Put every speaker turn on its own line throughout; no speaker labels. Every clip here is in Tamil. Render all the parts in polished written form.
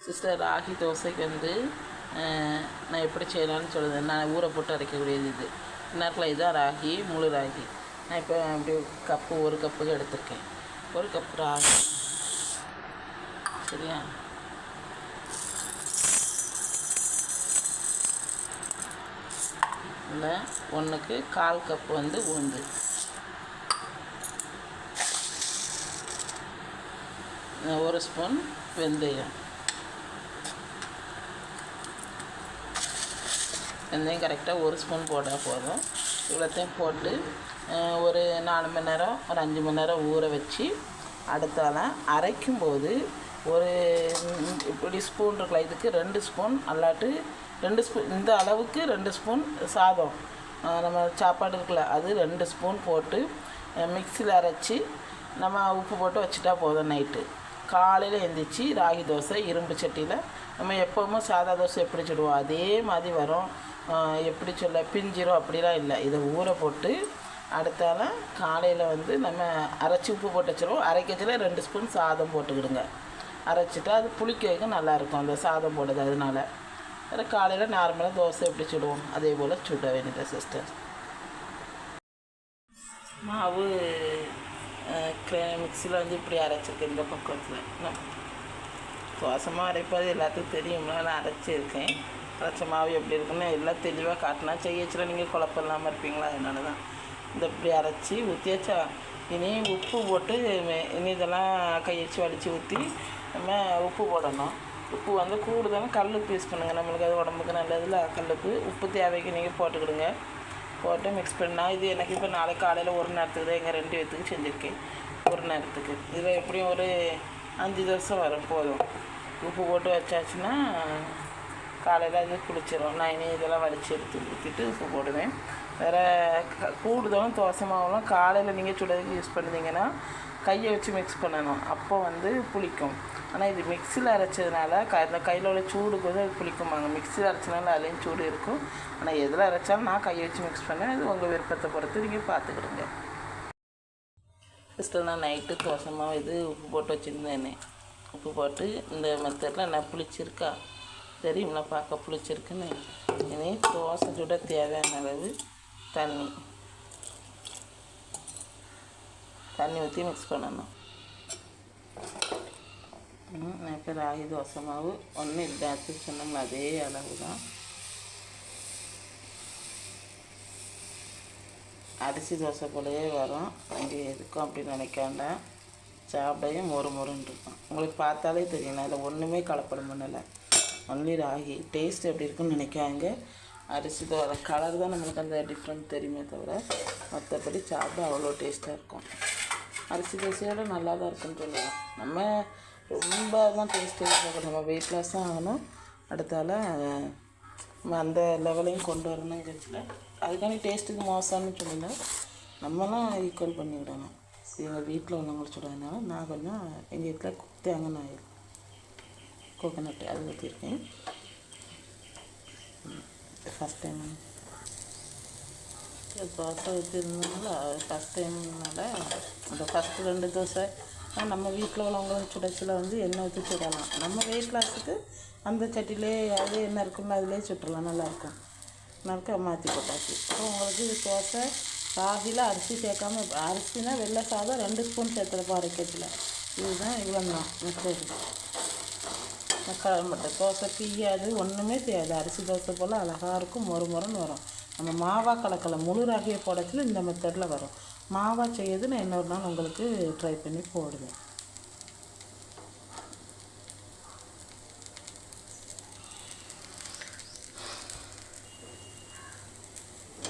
சிஸ்டர், ராகி தோசைக்கு வந்து நான் எப்படி செய்யலான்னு சொல்லுவேன். நான் ஊற போட்டு அரைக்கக்கூடியது இது. நேரத்தில் இதுதான் ராகி, முழு ராகி. நான் இப்போ அப்படி ஒரு கப்புக்கு எடுத்திருக்கேன். ஒரு கப் ராகி, சரியா? இல்லை, 1க்கு 1/4 கப்பு வந்து உளுந்து, ஒரு ஸ்பூன் வெந்தயம். வெந்தயம் கரெக்டாக ஒரு ஸ்பூன் போட்டால் போதும். இவ்வளோத்தையும் போட்டு ஒரு 4 மணி நேரம், ஒரு 5 மணி நேரம் ஊற வச்சு அடுத்தால அரைக்கும்போது ஒரு இப்படி ஸ்பூன் இருக்கலாம். இதுக்கு 2 ஸ்பூன் அல்லாட்டு 2 ஸ்பூன், இந்த அளவுக்கு 2 ஸ்பூன் சாதம் நம்ம சாப்பாடு இருக்குல்ல, அது 2 ஸ்பூன் போட்டு மிக்சியில் அரைச்சி நம்ம உப்பு போட்டு வச்சுட்டா போதும். நைட்டு காலையில் எழுந்திரிச்சி ராகி தோசை இரும்பு சட்டியில் நம்ம எப்போவுமே சாதா தோசை எப்படி சுடுவோம் அதே மாதிரி வரும். எப்படி சொல்ல, பிஞ்சிரும் அப்படிலாம் இல்லை. இதை ஊற போட்டு அடுத்தால காலையில் வந்து நம்ம அரைச்சி உப்பு போட்டு வச்சுருவோம். அரைக்கச்சில் 2 ஸ்பூன் சாதம் போட்டுக்கிடுங்க. அரைச்சிட்டு அது புளிக்க வைக்க நல்லாயிருக்கும் அந்த சாதம் போடுது. அதனால வேறு காலையில் நார்மலாக தோசை எப்படி சுடுவோம் அதே போல் சுட வேண்டியது சிஸ்டர். மாவு மிக்சியில் வந்து இப்படி அரைச்சிருக்கேன். இந்த பக்கத்தில் தோசமாக அரைப்பது எல்லாத்துக்கும் தெரியும்னா நான் அரைச்சிருக்கேன். அரைச்ச மாவு எப்படி இருக்குன்னு எல்லாம் தெளிவாக காட்டினா செய்யச்சில் நீங்கள் குழப்பம் இல்லாமல் இருப்பீங்களா? அதனால தான் இந்த இப்படி அரைச்சி ஊற்றி வச்சா இனி உப்பு போட்டு இனி இதெல்லாம் கையச்சு வலித்து ஊற்றி நம்ம உப்பு போடணும். உப்பு வந்து கூடுதலும் கல்லுப்பு யூஸ் பண்ணுங்கள். நம்மளுக்கு அது உடம்புக்கு நல்லதில்ல. கல்லுப்பு உப்பு தேவைக்கு நீங்கள் போட்டுக்கிடுங்க. போட்டு மிக்ஸ் பண்ணால் இது எனக்கு இப்போ நாளைக்கு காலையில் ஒரு நேரத்துக்கு தான் எங்கள் 2 பேர்த்துக்கு செஞ்சுருக்கேன். ஒரு நேரத்துக்கு இதில் எப்படியும் ஒரு 5 தோசை வரும் போதும். உப்பு போட்டு வச்சாச்சுன்னா காலையில் அது குளிச்சிடும். நான் இனி இதெல்லாம் வலித்து எடுத்து ஊற்றிட்டு உப்பு போடுவேன். வேறு கூடுதலும் தோசை மாவுலாம் காலையில் நீங்கள் சுடுறதுக்கு யூஸ் பண்ணுறீங்கன்னா கையை வச்சு மிக்ஸ் பண்ணணும். அப்போ வந்து புளிக்கும். ஆனால் இது மிக்சியில் அரைச்சதுனால இந்த கையில் உள்ள சூடுக்கு வந்து அது புளிக்குமாங்க. மிக்சியில் அரைச்சதுனால அதுலேயும் சூடு இருக்கும். ஆனால் எதில் அரைச்சாலும் நான் கையை வச்சு மிக்ஸ் பண்ணேன். இது உங்கள் விருப்பத்தை பொறுத்து நீங்கள் பார்த்துக்கிடுங்க. ஃபஸ்ட்டு நான் நைட்டு தோசை மாவு இது உப்பு போட்டு வச்சுருந்தேனே. உப்பு போட்டு இந்த மெத்தடில் நான் புளிச்சிருக்கா தெரியும்னா பார்க்க புளிச்சிருக்குன்னு. இனி தோசை சுட தேவையான அளவு தண்ணி ஊற்றி மிக்ஸ் பண்ணணும். நான் இப்போ ராகி தோசை மாவு ஒன்று இதாச்சு சொன்னோம்னா அதே அளவு தான். அரிசி தோசை போலவே வரும். இங்கே எதுக்கும் அப்படின்னு நினைக்காண்டா. சாப்பிடையும் மொறுன்னு இருக்கும். உங்களுக்கு பார்த்தாலே தெரியும். அதில் ஒன்றுமே கலப்படம் பண்ணலை. ஒன்லி ராகி. டேஸ்ட் எப்படி இருக்குன்னு நினைக்காங்க. அரிசி தோசை கலர் தான் நம்மளுக்கு அந்த டிஃப்ரெண்ட் தெரியுமே தவிர மற்றபடி சாப்பிட அவ்வளோ டேஸ்ட்டாக இருக்கும். அரிசி தோசையோட நல்லா தான் இருக்குன்னு சொல்லலாம். நம்ம ரொம்ப தான் டேஸ்ட்டு நம்ம வெயிட் லாஸ் தான் ஆகணும். அடுத்தால நம்ம அந்த லெவலையும் கொண்டு வரணுங்கிறதுல அதுக்கான டேஸ்ட்டுக்கு மோசம்னு சொல்லலை. நம்மலாம் ஈக்குவல் பண்ணி விடணும். எங்கள் வீட்டில் உள்ளவங்களை சொல்கிறதுனால நான் கொஞ்சம் எங்கள் வீட்டில் தேங்காய் ஆயில் கோகோனட் அது ஊற்றிருக்கேன். ஃபஸ்ட் டைம் தோசை ஊற்றிருந்ததுனால ஃபஸ்ட் டைம்னால அந்த ஃபஸ்ட்டு 2 தோசை நம்ம வீட்டில் உள்ளவங்க சுடச்சில் வந்து எண்ணெய் ஊற்றி சுடலாம். நம்ம வெயிட் லாஸுக்கு அந்த சட்டிலே அது என்ன இருக்குன்னு அதிலே சுட்டுடலாம். நல்லாயிருக்கும். நல்லா மாற்றி போட்டாச்சு. அப்புறம் உங்களுக்கு தோசை ராகியில் அரிசி சேர்க்காம அரிசினா வெள்ளை சாதம் 2 ஸ்பூன் சேர்த்துறப்போ அரைக்கத்தில். இதுதான் இவ்வளோ தான் மெத்தடு. மட்டை தோசை பிய்யாது ஒன்றுமே தெரியாது. அரிசி தோசை போல் அழகாக இருக்கும். மொறுன்னு வரும். நம்ம மாவாக கலக்கலை. முழு ராகியை போடச்சில் இந்த மெத்தடில் வரும். மாவாக செய்யறது நான் இன்னொரு நாள் உங்களுக்கு ட்ரை பண்ணி போடுவேன்.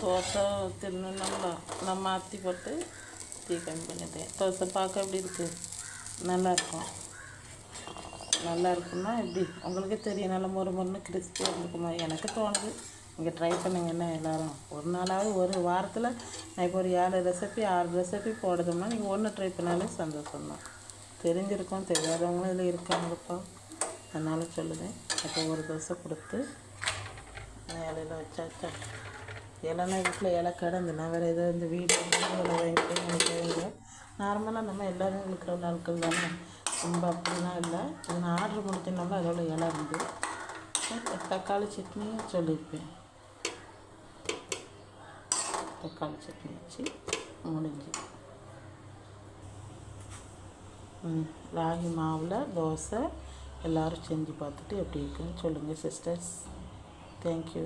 தோசை திருநெல்வேலியில் நான் மாற்றி போட்டு டீ கம்மி பண்ணிட்டேன். தோசை பார்க்க எப்படி இருக்குது? நல்லாயிருக்கும். நல்லா இருக்குன்னா எப்படி உங்களுக்கே தெரியும். நல்லா மொறுன்னு கிறிஸ்பியாக இருக்குமா எனக்கு தோணுது. நீங்கள் ட்ரை பண்ணுங்கன்னா எல்லோரும் ஒரு நாளாவது ஒரு வாரத்தில் நான் இப்போ ஒரு 7 ரெசிபி 6 ரெசிபி போடுறதும்னா நீங்கள் ஒன்று ட்ரை பண்ணாலே சந்தோஷம்தான். தெரிஞ்சிருக்கோம், தெரியாதவங்களும் இதில் இருக்காங்கப்பா. அதனால் சொல்லுவேன். இப்போ ஒரு தோசை கொடுத்து இலையில் வச்சாச்சா. இலைனா வீட்டில் இலை கிடந்துன்னா வேறு ஏதோ இந்த வீடு வாங்கிட்டு நினைக்கிறவங்க நார்மலாக நம்ம எல்லோரும் இருக்கிற நாட்கள் தானே. ரொம்ப அப்படிலாம் இல்லை. இது நான் ஆர்டர் முடித்தனால அதோட இலை இருந்து தக்காளி சட்னியும் சொல்லியிருப்பேன். தக்காளி சட்னி வச்சு முடிஞ்சு. ராகி மாவில் தோசை எல்லோரும் செஞ்சு பார்த்துட்டு எப்படி இருக்குன்னு சொல்லுங்கள் சிஸ்டர்ஸ். தேங்க்யூ.